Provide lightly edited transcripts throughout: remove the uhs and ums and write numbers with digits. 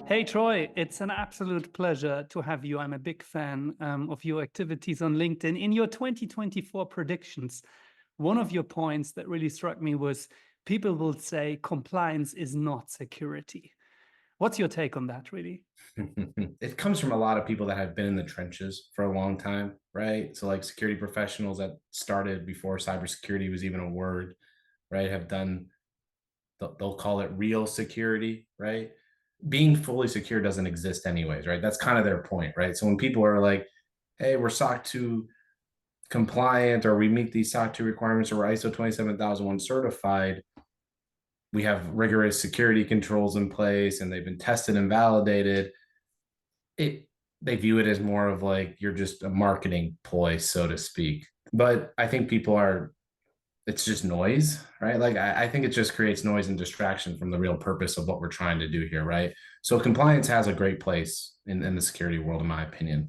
Hey Troy, it's an absolute pleasure to have you. I'm a big fan of your activities on LinkedIn. In your 2024 predictions, one of your points that really struck me was people will say compliance is not security. What's your take on that, really? It comes from a lot of people that have been in the trenches for a long time, right? So, like security professionals that started before cybersecurity was even a word, right? Have done, they'll call it real security, right? Being fully secure doesn't exist, anyways, right? That's kind of their point, right? So, when people are like, hey, we're SOC 2 compliant, or we meet these SOC 2 requirements, or we're ISO 27001 certified, we have rigorous security controls in place and they've been tested and validated. it They view it as more of like you're just a marketing ploy, so to speak. But I think people are, it's just noise, right? Like I think it just creates noise and distraction from the real purpose of what we're trying to do here, right? So compliance has a great place in the security world, in my opinion,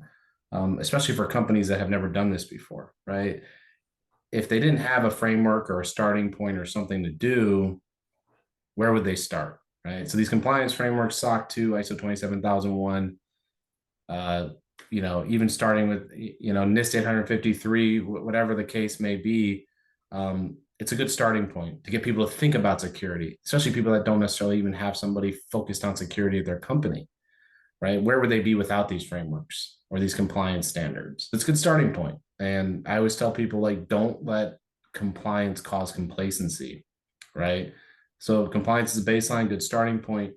especially for companies that have never done this before, right? If they didn't have a framework or a starting point or something to do, where would they start, right? So these compliance frameworks, SOC 2, ISO 27001, uh, even starting with, NIST 853, whatever the case may be, it's a good starting point to get people to think about security, especially people that don't necessarily even have somebody focused on security at their company, right? Where would they be without these frameworks or these compliance standards? It's a good starting point. And I always tell people, like, don't let compliance cause complacency, right? So compliance is a baseline, good starting point,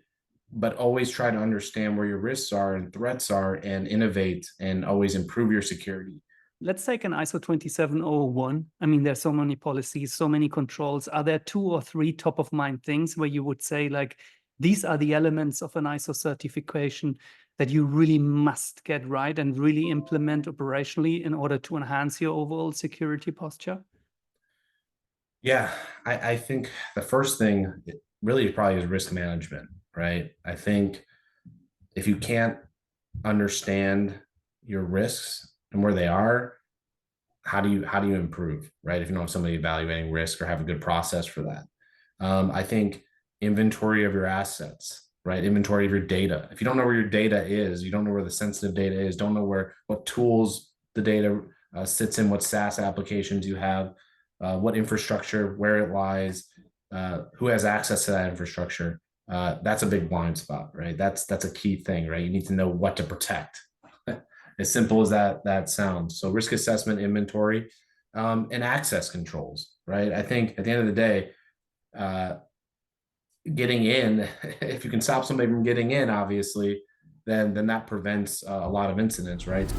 but always try to understand where your risks are and threats are and innovate and always improve your security. Let's take an ISO 27001. I mean, there's so many policies, so many controls. Are there two or three top of mind things where you would say, like, these are the elements of an ISO certification that you really must get right and really implement operationally in order to enhance your overall security posture? Yeah, I think the first thing really probably is risk management, right? I think if you can't understand your risks and where they are, how do you improve, right? If you don't have somebody evaluating risk or have a good process for that. I think inventory of your assets, right? Inventory of your data. If you don't know where your data is, you don't know where the sensitive data is, don't know what tools the data sits in, what SaaS applications you have, what infrastructure, where it lies, who has access to that infrastructure. That's a big blind spot, right? That's a key thing, right? You need to know what to protect. As simple as that sounds. So risk assessment, inventory, and access controls, right? I think at the end of the day, uh, getting in, if you can stop somebody from getting in, obviously, then that prevents a lot of incidents, right?